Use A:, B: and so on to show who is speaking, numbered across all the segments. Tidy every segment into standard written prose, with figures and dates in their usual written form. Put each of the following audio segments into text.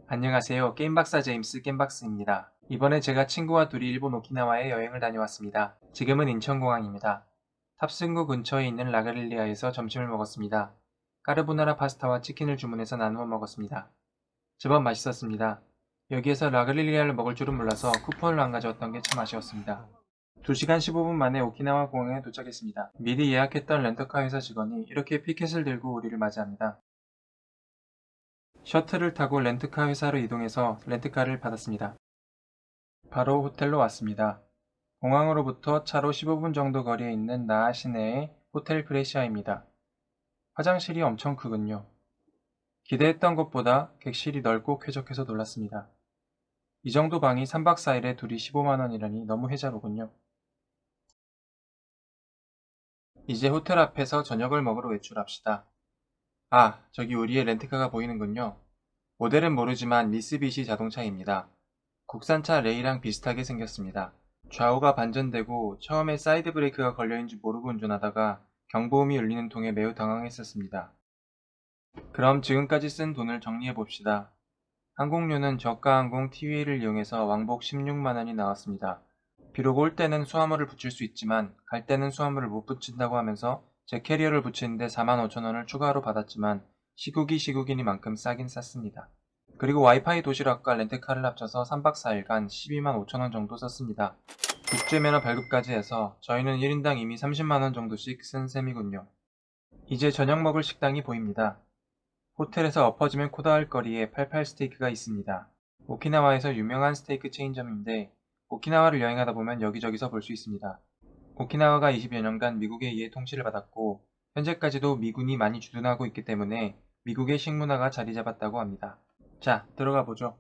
A: 안녕하세요. 게임박사 제임스 게임박스입니다. 이번에 제가 친구와 둘이 일본 오키나와에 여행을 다녀왔습니다. 지금은 인천공항입니다. 탑승구 근처에 있는 라그릴리아에서 점심을 먹었습니다. 까르보나라 파스타와 치킨을 주문해서 나누어 먹었습니다. 제법 맛있었습니다. 여기에서 라그릴리아를 먹을 줄은 몰라서 쿠폰을 안 가져왔던 게 참 아쉬웠습니다. 2시간 15분 만에 오키나와 공항에 도착했습니다. 미리 예약했던 렌터카 회사 직원이 이렇게 피켓을 들고 우리를 맞이합니다. 셔틀을 타고 렌트카 회사로 이동해서 렌트카를 받았습니다. 바로 호텔로 왔습니다. 공항으로부터 차로 15분 정도 거리에 있는 나하 시내의 호텔 프레시아입니다. 화장실이 엄청 크군요. 기대했던 것보다 객실이 넓고 쾌적해서 놀랐습니다. 이 정도 방이 3박 4일에 둘이 15만원이라니 너무 혜자로군요. 이제 호텔 앞에서 저녁을 먹으러 외출합시다. 아, 저기 우리의 렌트카가 보이는군요. 모델은 모르지만 미쓰비시 자동차입니다. 국산차 레이랑 비슷하게 생겼습니다. 좌우가 반전되고 처음에 사이드 브레이크가 걸려있는 줄 모르고 운전하다가 경보음이 울리는 통에 매우 당황했었습니다. 그럼 지금까지 쓴 돈을 정리해봅시다. 항공료는 저가항공 티웨이를 이용해서 왕복 16만원이 나왔습니다. 비록 올 때는 수화물을 붙일 수 있지만 갈 때는 수화물을 못 붙인다고 하면서 제 캐리어를 붙이는데 45,000원을 추가로 받았지만 시국이니만큼 싸긴 쌌습니다. 그리고 와이파이 도시락과 렌트카를 합쳐서 3박 4일간 12만 5천원 정도 썼습니다. 국제면허 발급까지 해서 저희는 1인당 이미 30만원 정도씩 쓴 셈이군요. 이제 저녁 먹을 식당이 보입니다. 호텔에서 엎어지면 코다할 거리에 88스테이크가 있습니다. 오키나와에서 유명한 스테이크 체인점인데 오키나와를 여행하다 보면 여기저기서 볼 수 있습니다. 오키나와가 20여 년간 미국에 의해 통치를 받았고 현재까지도 미군이 많이 주둔하고 있기 때문에 미국의 식문화가 자리 잡았다고 합니다. 자, 들어가 보죠.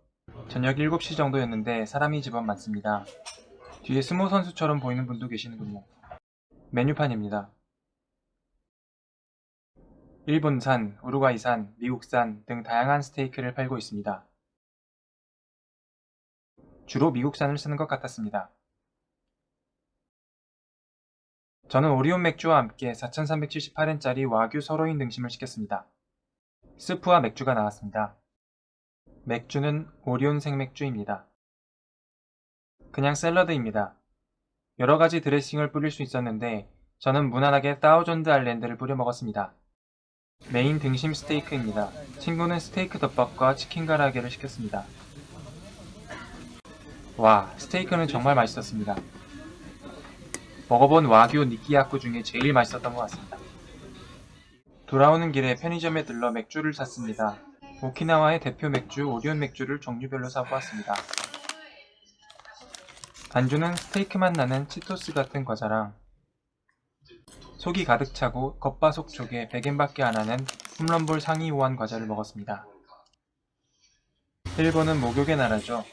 A: 저녁 7시 정도였는데 사람이 제법 많습니다. 뒤에 스모 선수처럼 보이는 분도 계시는군요. 메뉴판입니다. 일본산, 우루과이산, 미국산 등 다양한 스테이크를 팔고 있습니다. 주로 미국산을 쓰는 것 같았습니다. 저는 오리온 맥주와 함께 4,378엔짜리 와규 서로인 등심을 시켰습니다. 스프와 맥주가 나왔습니다. 맥주는 오리온 생맥주입니다. 그냥 샐러드입니다. 여러가지 드레싱을 뿌릴 수 있었는데 저는 무난하게 다우존드 알랜드를 뿌려 먹었습니다. 메인 등심 스테이크입니다. 친구는 스테이크 덮밥과 치킨 가라아게를 시켰습니다. 와, 스테이크는 정말 맛있었습니다. 먹어본 와규 니끼야쿠 중에 제일 맛있었던 것 같습니다. 돌아오는 길에 편의점에 들러 맥주를 샀습니다. 오키나와의 대표 맥주 오리온 맥주를 종류별로 사보았습니다. 안주는 스테이크만 나는 치토스 같은 과자랑 속이 가득 차고 겉바속촉에 100엔밖에 안하는 홈런볼 상위 호환 과자를 먹었습니다. 일본은 목욕의 나라죠.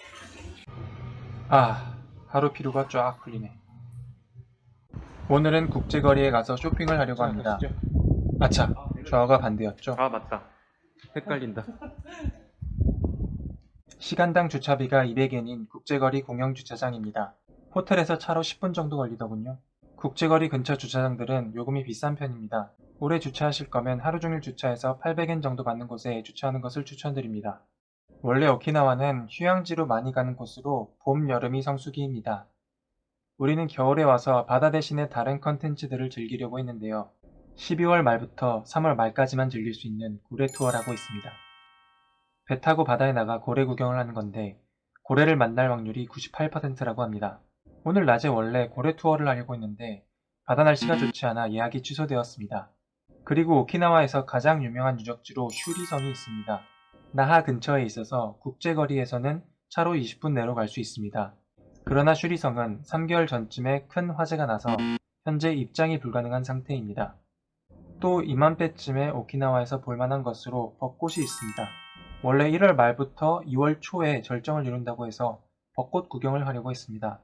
A: 아, 하루 피로가 쫙 풀리네. 오늘은 국제거리에 가서 쇼핑을 하려고 합니다. 아차, 좌우가 반대였죠.
B: 아, 맞다. 헷갈린다.
A: 시간당 주차비가 200엔인 국제거리 공영주차장입니다. 호텔에서 차로 10분 정도 걸리더군요. 국제거리 근처 주차장들은 요금이 비싼 편입니다. 오래 주차하실 거면 하루종일 주차해서 800엔 정도 받는 곳에 주차하는 것을 추천드립니다. 원래 오키나와는 휴양지로 많이 가는 곳으로 봄, 여름이 성수기입니다. 우리는 겨울에 와서 바다 대신에 다른 컨텐츠들을 즐기려고 했는데요. 12월 말부터 3월 말까지만 즐길 수 있는 고래 투어라고 있습니다. 배 타고 바다에 나가 고래 구경을 하는 건데 고래를 만날 확률이 98%라고 합니다. 오늘 낮에 원래 고래 투어를 하려고 했는데 바다 날씨가 좋지 않아 예약이 취소되었습니다. 그리고 오키나와에서 가장 유명한 유적지로 슈리성이 있습니다. 나하 근처에 있어서 국제거리에서는 차로 20분 내로 갈 수 있습니다. 그러나 슈리성은 3개월 전쯤에 큰 화재가 나서 현재 입장이 불가능한 상태입니다. 또 이맘때쯤에 오키나와에서 볼만한 것으로 벚꽃이 있습니다. 원래 1월 말부터 2월 초에 절정을 이룬다고 해서 벚꽃 구경을 하려고 했습니다.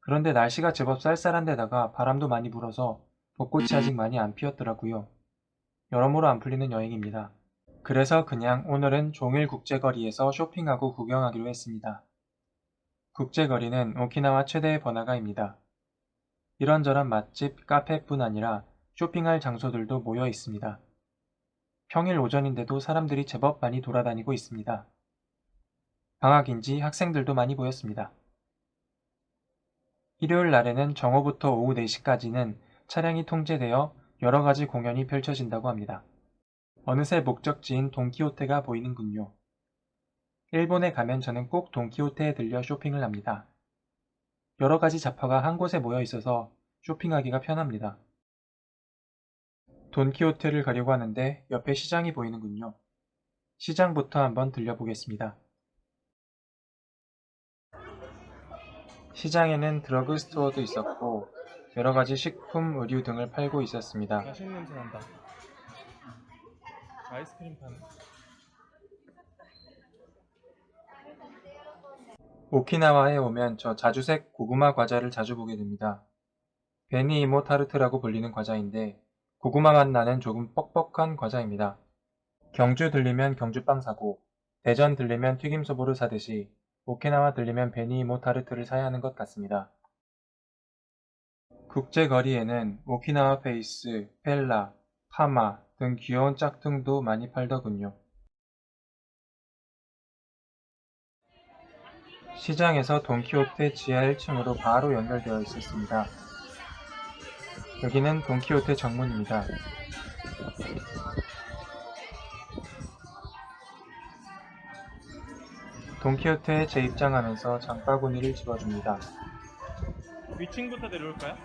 A: 그런데 날씨가 제법 쌀쌀한 데다가 바람도 많이 불어서 벚꽃이 아직 많이 안 피었더라고요. 여러모로 안 풀리는 여행입니다. 그래서 그냥 오늘은 종일 국제거리에서 쇼핑하고 구경하기로 했습니다. 국제거리는 오키나와 최대의 번화가입니다. 이런저런 맛집, 카페뿐 아니라 쇼핑할 장소들도 모여 있습니다. 평일 오전인데도 사람들이 제법 많이 돌아다니고 있습니다. 방학인지 학생들도 많이 보였습니다. 일요일 날에는 정오부터 오후 4시까지는 차량이 통제되어 여러 가지 공연이 펼쳐진다고 합니다. 어느새 목적지인 돈키호테가 보이는군요. 일본에 가면 저는 꼭 돈키호테에 들려 쇼핑을 합니다. 여러 가지 잡화가 한 곳에 모여 있어서 쇼핑하기가 편합니다. 돈키호테를 가려고 하는데 옆에 시장이 보이는군요. 시장부터 한번 들려보겠습니다. 시장에는 드러그스토어도 있었고 여러 가지 식품, 의류 등을 팔고 있었습니다.
B: 맛있는 냄새 난다. 아이스크림 파는.
A: 오키나와에 오면 저 자주색 고구마 과자를 자주 보게 됩니다. 베니이모 타르트라고 불리는 과자인데 고구마 맛 나는 조금 뻑뻑한 과자입니다. 경주 들리면 경주빵 사고 대전 들리면 튀김소보를 사듯이 오키나와 들리면 베니이모 타르트를 사야 하는 것 같습니다. 국제거리에는 오키나와 페이스, 펠라, 파마 등 귀여운 짝퉁도 많이 팔더군요. 시장에서 돈키호테 지하 1층으로 바로 연결되어 있었습니다. 여기는 돈키호테 정문입니다. 돈키호테에 재입장하면서 장바구니를 집어줍니다.
B: 위층부터 내려올까요?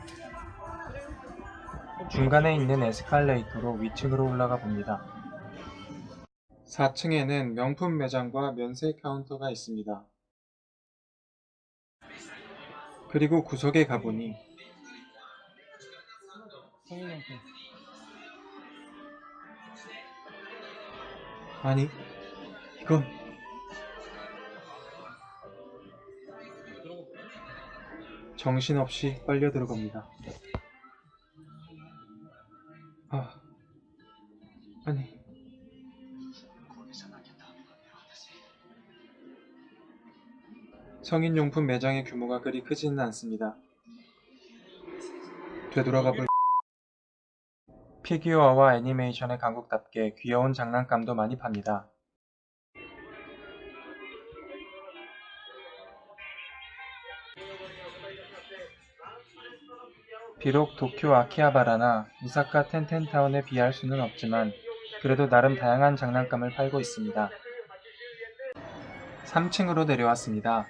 A: 중간에 있는 에스컬레이터로 위층으로 올라가 봅니다. 4층에는 명품 매장과 면세 카운터가 있습니다. 그리고 구석에 가보니
B: 성인용품.
A: 아니 이건 정신없이 빨려 들어갑니다. 아니 성인용품 매장의 규모가 그리 크지는 않습니다. 되돌아가 볼 피규어와 애니메이션의 강국답게 귀여운 장난감도 많이 팝니다. 비록 도쿄 아키하바라나 오사카 텐텐타운에 비할 수는 없지만 그래도 나름 다양한 장난감을 팔고 있습니다. 3층으로 내려왔습니다.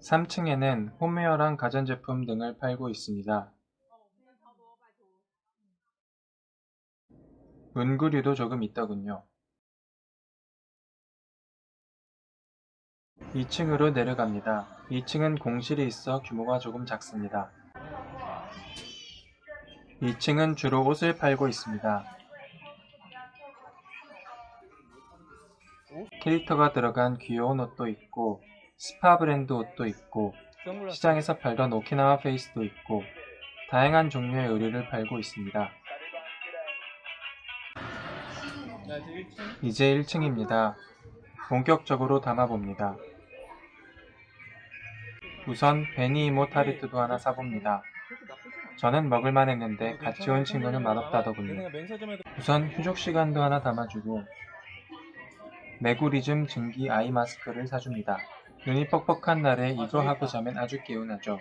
A: 3층에는 홈웨어랑 가전제품 등을 팔고 있습니다. 문구류도 조금 있더군요. 2층으로 내려갑니다. 2층은 공실이 있어 규모가 조금 작습니다. 2층은 주로 옷을 팔고 있습니다. 캐릭터가 들어간 귀여운 옷도 있고 스파 브랜드 옷도 있고 시장에서 팔던 오키나와 페이스도 있고 다양한 종류의 의류를 팔고 있습니다. 이제 1층입니다. 본격적으로 담아봅니다. 우선 베니이모 타르트도 하나 사봅니다. 저는 먹을만 했는데 같이 온 친구는 맛없다더군요. 우선 휴족 시간도 하나 담아주고 메구리즘 증기 아이 마스크를 사줍니다. 눈이 뻑뻑한 날에 이거 하고 자면 아주 개운하죠.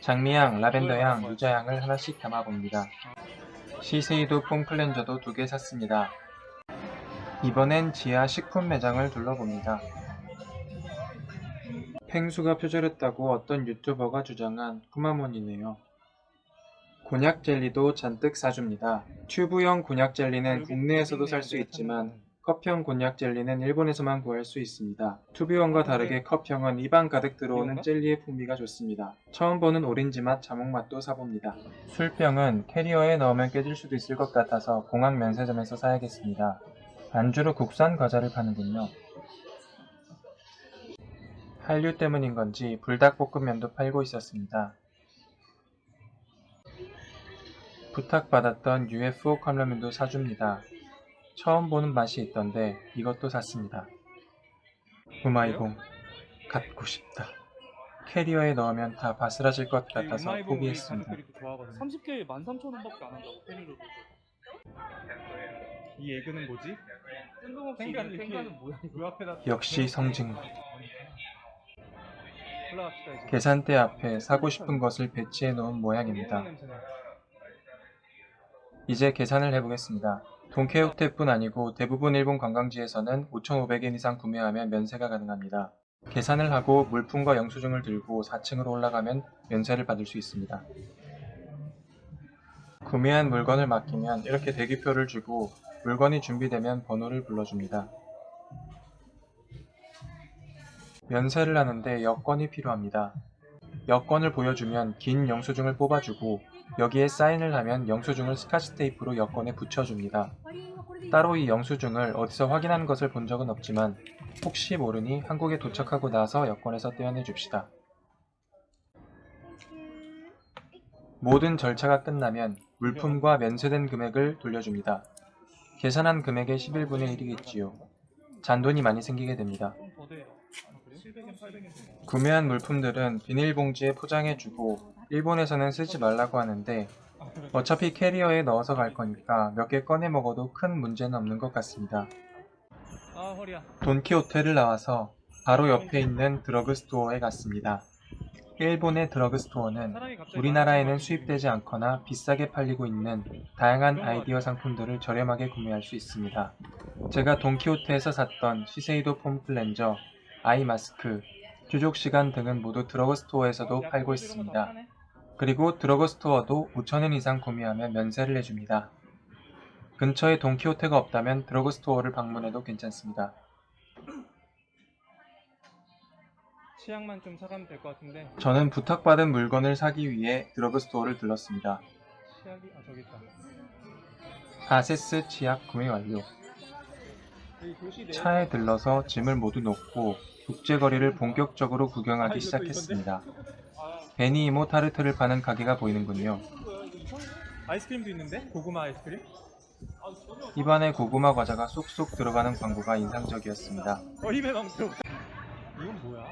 A: 장미향, 라벤더향, 유자향을 하나씩 담아봅니다. 시세이도 폼 클렌저도 2개 샀습니다. 이번엔 지하 식품 매장을 둘러봅니다. 펭수가 표절했다고 어떤 유튜버가 주장한 쿠마몬이네요. 곤약 젤리도 잔뜩 사줍니다. 튜브형 곤약 젤리는 국내에서도 살 수 있지만 컵형 곤약 젤리는 일본에서만 구할 수 있습니다. 튜브형과 다르게 컵형은 입안 가득 들어오는 젤리의 풍미가 좋습니다. 처음 보는 오렌지 맛, 자몽 맛도 사봅니다. 술병은 캐리어에 넣으면 깨질 수도 있을 것 같아서 공항 면세점에서 사야겠습니다. 안주로 국산 과자를 파는군요. 한류 때문인 건지 불닭볶음면도 팔고 있었습니다. 부탁받았던 UFO 컵라면도 사줍니다. 처음 보는 맛이 있던데 이것도 샀습니다. 우마이봉 갖고 싶다. 캐리어에 넣으면 다 바스라질 것 같아서 포기했습니다.
B: 30개에 13,000원밖에 안 한다고 페리로도. 이 에그는 뭐지? 뜬금없이 생가는 뭐야? 그 앞에다
A: 역시 성진구.
B: 올라갑시다 이제.
A: 계산대 앞에 사고 싶은 것을 배치해 놓은 모양입니다.
B: 냄새나.
A: 이제 계산을 해보겠습니다. 돈키호테뿐 아니고 대부분 일본 관광지에서는 5,500엔 이상 구매하면 면세가 가능합니다. 계산을 하고 물품과 영수증을 들고 4층으로 올라가면 면세를 받을 수 있습니다. 구매한 물건을 맡기면 이렇게 대기표를 주고 물건이 준비되면 번호를 불러줍니다. 면세를 하는데 여권이 필요합니다. 여권을 보여주면 긴 영수증을 뽑아주고 여기에 사인을 하면 영수증을 스카치 테이프로 여권에 붙여줍니다. 따로 이 영수증을 어디서 확인한 것을 본 적은 없지만 혹시 모르니 한국에 도착하고 나서 여권에서 떼어내 줍시다. 모든 절차가 끝나면 물품과 면세된 금액을 돌려줍니다. 계산한 금액의 11분의 1이겠지요. 잔돈이 많이 생기게 됩니다.
B: 좀 더 돼요. 700엔 800엔.
A: 구매한 물품들은 비닐봉지에 포장해주고 일본에서는 쓰지 말라고 하는데 어차피 캐리어에 넣어서 갈 거니까 몇 개 꺼내 먹어도 큰 문제는 없는 것 같습니다.
B: 아 허리야.
A: 돈키호테를 나와서 바로 옆에 있는 드러그스토어에 갔습니다. 일본의 드러그스토어는 우리나라에는 수입되지 않거나 비싸게 팔리고 있는 다양한 아이디어 상품들을 저렴하게 구매할 수 있습니다. 제가 돈키호테에서 샀던 시세이도 폼 클렌저, 아이 마스크, 휴족 시간 등은 모두 드러그스토어에서도 팔고 있습니다. 그리고 드러그스토어도 5,000엔 이상 구매하면 면세를 해줍니다. 근처에 돈키호테가 없다면 드러그스토어를 방문해도 괜찮습니다.
B: 치약만 좀 사가면 될 것 같은데.
A: 저는 부탁받은 물건을 사기 위해 드러그스토어를 들렀습니다.
B: 치약이 저기 있다.
A: 아세스 치약 구매 완료.
B: 여기 도시 내.
A: 차에 들러서 짐을 모두 놓고 국제거리를 본격적으로 구경하기 시작했습니다. 베니 이모 타르트를 파는 가게가 보이는군요.
B: 아이스크림도 있는데? 고구마 아이스크림?
A: 입안에 고구마 과자가 쏙쏙 들어가는 광고가 인상적이었습니다.
B: 입에 넘쳐. 이건 뭐야?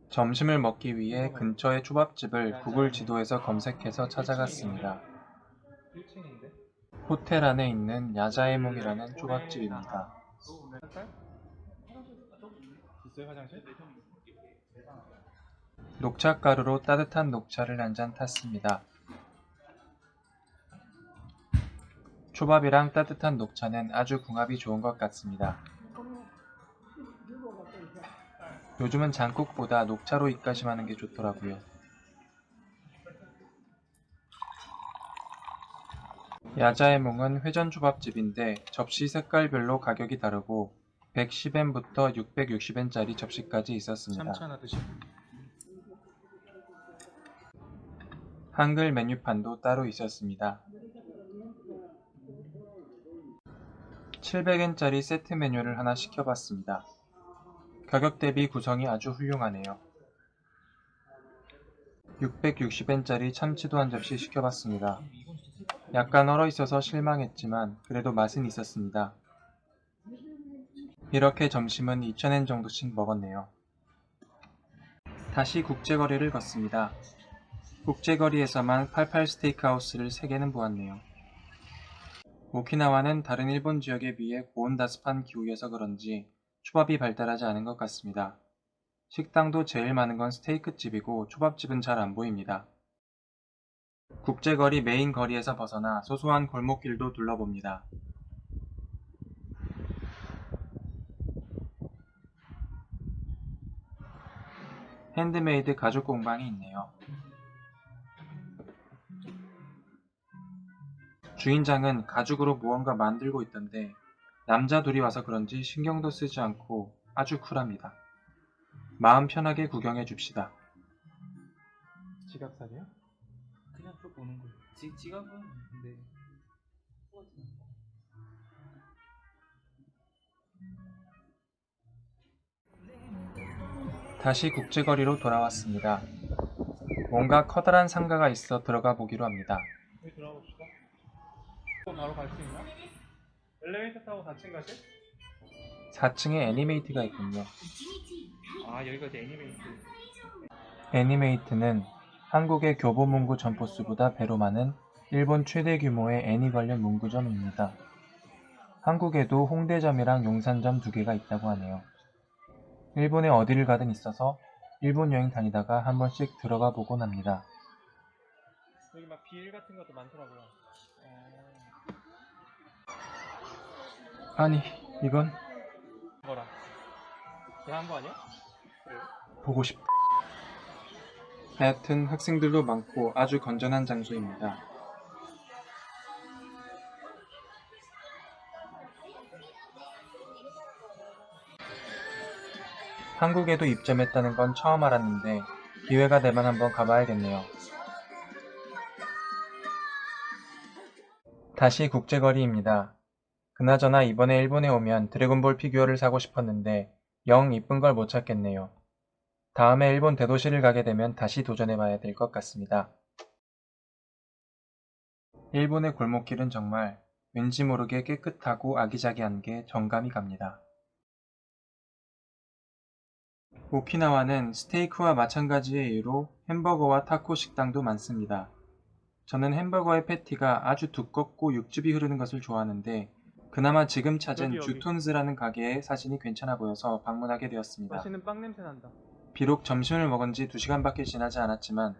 A: 점심을 먹기 위해 근처의 초밥집을 구글 지도에서 검색해서 찾아갔습니다.
B: 1층인데?
A: 호텔 안에 있는 야자에몽이라는 초밥집입니다.
B: 있어요 화장실?
A: 녹차가루로 따뜻한 녹차를 한 잔 탔습니다. 초밥이랑 따뜻한 녹차는 아주 궁합이 좋은 것 같습니다. 요즘은 장국보다 녹차로 입가심하는 게 좋더라고요. 야자에몽은 회전초밥집인데 접시 색깔별로 가격이 다르고 110엔부터 660엔짜리 접시까지 있었습니다.
B: 참찬하듯이.
A: 한글 메뉴판도 따로 있었습니다. 700엔짜리 세트 메뉴를 하나 시켜봤습니다. 가격 대비 구성이 아주 훌륭하네요. 660엔짜리 참치도 한 접시 시켜봤습니다. 약간 얼어있어서 실망했지만 그래도 맛은 있었습니다. 이렇게 점심은 2,000엔 정도씩 먹었네요. 다시 국제거리를 걷습니다. 국제거리에서만 88 스테이크하우스를 3개는 보았네요. 오키나와는 다른 일본 지역에 비해 고온다습한 기후여서 그런지 초밥이 발달하지 않은 것 같습니다. 식당도 제일 많은 건 스테이크집이고 초밥집은 잘 안 보입니다. 국제거리 메인 거리에서 벗어나 소소한 골목길도 둘러봅니다. 핸드메이드 가죽 공방이 있네요. 주인장은 가죽으로 무언가 만들고 있던데 남자 둘이 와서 그런지 신경도 쓰지 않고 아주 쿨합니다. 마음 편하게 구경해 줍시다.
B: 지갑살이야?
C: 그냥 쭉 보는 거예요. 지갑은 근데
A: 다시 국제거리로 돌아왔습니다. 뭔가 커다란 상가가 있어 들어가 보기로 합니다.
B: 여기 들어가 봅시다. 바로 갈 수 있나? 엘리베이터 타고 4층 가실?
A: 4층에 애니메이트가 있군요.
B: 아 여기가 이제 애니메이트.
A: 애니메이트는 한국의 교보문고 점포수보다 배로 많은 일본 최대 규모의 애니 관련 문구점입니다. 한국에도 홍대점이랑 용산점 2개가 있다고 하네요. 일본에 어디를 가든 있어서 일본 여행 다니다가 한 번씩 들어가 보곤 합니다.
B: 여기 막 비일 같은 것도 많더라고요.
A: 아니, 이건
B: 뭐라? 대한 거 아니야?
A: 보고 싶다. 하여튼 학생들도 많고 아주 건전한 장소입니다. 한국에도 입점했다는 건 처음 알았는데 기회가 되면 한번 가봐야겠네요. 다시 국제거리입니다. 그나저나 이번에 일본에 오면 드래곤볼 피규어를 사고 싶었는데 영 이쁜 걸 못 찾겠네요. 다음에 일본 대도시를 가게 되면 다시 도전해봐야 될 것 같습니다. 일본의 골목길은 정말 왠지 모르게 깨끗하고 아기자기한 게 정감이 갑니다. 오키나와는 스테이크와 마찬가지의 이유로 햄버거와 타코 식당도 많습니다. 저는 햄버거의 패티가 아주 두껍고 육즙이 흐르는 것을 좋아하는데 그나마 지금 찾은
B: 여기.
A: 주톤스라는 가게의 사진이 괜찮아 보여서 방문하게 되었습니다.
B: 맛있는 빵 냄새 난다.
A: 비록 점심을 먹은 지 2시간밖에 지나지 않았지만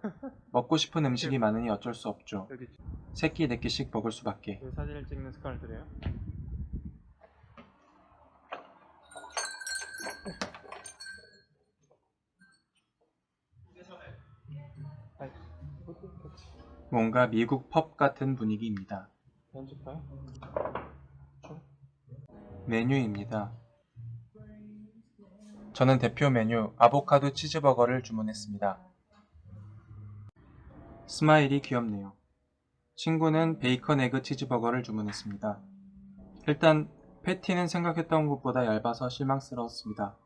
A: 먹고 싶은 음식이 많으니 어쩔 수 없죠.
B: 여기
A: 새끼 4개씩 먹을 수밖에.
B: 사진을 찍는 습관을 들여요.
A: 뭔가 미국 펍 같은 분위기입니다.
B: 연습해요?
A: 메뉴입니다. 저는 대표 메뉴 아보카도 치즈버거를 주문했습니다. 스마일이 귀엽네요. 친구는 베이컨 에그 치즈버거를 주문했습니다. 일단 패티는 생각했던 것보다 얇아서 실망스러웠습니다.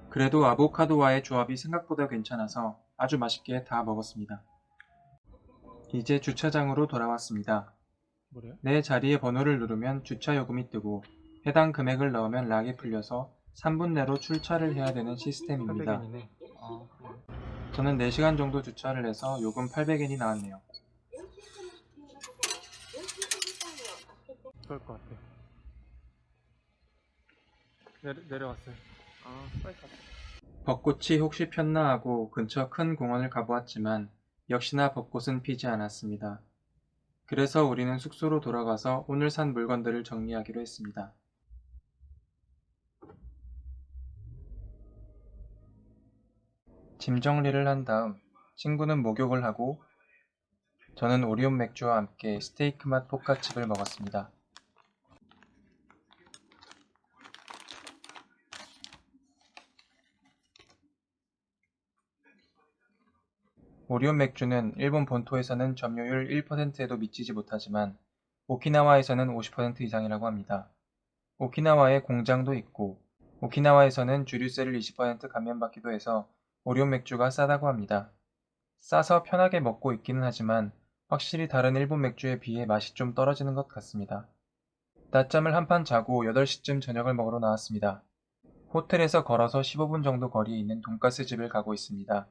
A: 그래도 아보카도와의 조합이 생각보다 괜찮아서 아주 맛있게 다 먹었습니다. 이제 주차장으로 돌아왔습니다.
B: 뭐래요?
A: 내 자리에 번호를 누르면 주차 요금이 뜨고 해당 금액을 넣으면 락이 풀려서 3분 내로 출차를 해야 되는 시스템입니다.
B: 800엔이네. 아, 그래.
A: 저는 4시간 정도 주차를 해서 요금 800엔이 나왔네요.
B: 그럴 것 같아. 내려왔어요. 아, 빨리 가자.
A: 벚꽃이 혹시 폈나 하고 근처 큰 공원을 가보았지만 역시나 벚꽃은 피지 않았습니다. 그래서 우리는 숙소로 돌아가서 오늘 산 물건들을 정리하기로 했습니다. 짐 정리를 한 다음 친구는 목욕을 하고 저는 오리온 맥주와 함께 스테이크 맛 포카칩을 먹었습니다. 오리온 맥주는 일본 본토에서는 점유율 1%에도 미치지 못하지만 오키나와에서는 50% 이상이라고 합니다. 오키나와에 공장도 있고 오키나와에서는 주류세를 20% 감면받기도 해서 오리온 맥주가 싸다고 합니다. 싸서 편하게 먹고 있기는 하지만 확실히 다른 일본 맥주에 비해 맛이 좀 떨어지는 것 같습니다. 낮잠을 한판 자고 8시쯤 저녁을 먹으러 나왔습니다. 호텔에서 걸어서 15분 정도 거리에 있는 돈가스 집을 가고 있습니다.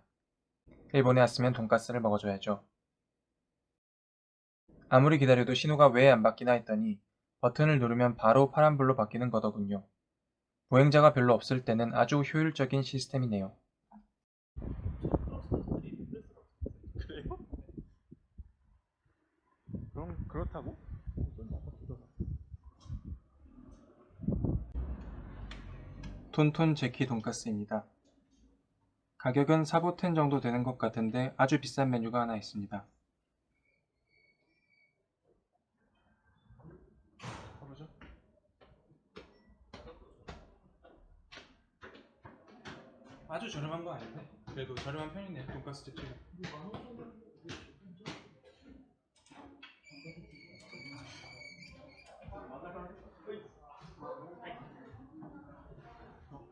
A: 일본에 왔으면 돈가스를 먹어줘야죠. 아무리 기다려도 신호가 왜 안 바뀌나 했더니 버튼을 누르면 바로 파란불로 바뀌는 거더군요. 보행자가 별로 없을 때는 아주 효율적인 시스템이네요.
B: 그래요? 그럼 그렇다고?
A: 톤톤 제키 돈가스입니다. 가격은 사보텐 정도 되는 것 같은데 아주 비싼 메뉴가 하나 있습니다. 가보죠. 아주 저렴한 거 아닌데? 그래도 저렴한 편이네요. 돈가스 집 치고.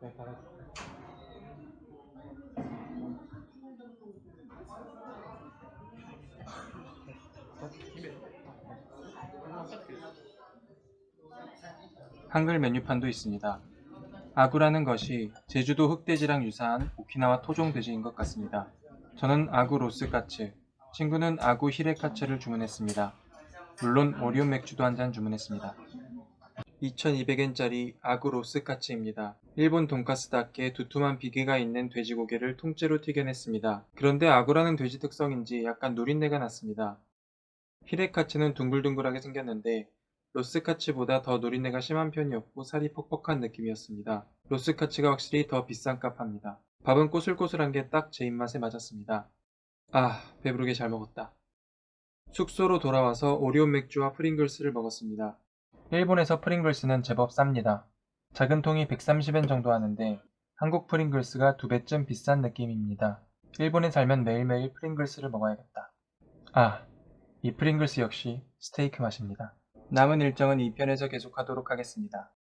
A: 네, 받아줄게요. 한글 메뉴판도 있습니다. 아구라는 것이 제주도 흑돼지랑 유사한 오키나와 토종 돼지인 것 같습니다. 저는 아구 로스까츠, 친구는 아구 히레카츠를 주문했습니다. 물론 오리온 맥주도 한 잔 주문했습니다. 2200엔짜리 아구 로스카츠입니다. 일본 돈가스답게 두툼한 비계가 있는 돼지고기를 통째로 튀겨냈습니다. 그런데 아구라는 돼지 특성인지 약간 누린내가 났습니다. 히레카츠는 둥글둥글하게 생겼는데 로스카츠보다 더 누린내가 심한 편이었고 살이 퍽퍽한 느낌이었습니다. 로스카츠가 확실히 더 비싼 값 합니다. 밥은 꼬슬꼬슬한 게 딱 제 입맛에 맞았습니다. 아, 배부르게 잘 먹었다. 숙소로 돌아와서 오리온 맥주와 프링글스를 먹었습니다. 일본에서 프링글스는 제법 쌉니다. 작은 통이 130엔 정도 하는데 한국 프링글스가 2배쯤 비싼 느낌입니다. 일본에 살면 매일매일 프링글스를 먹어야겠다. 아, 이 프링글스 역시 스테이크 맛입니다. 남은 일정은 2편에서 계속하도록 하겠습니다.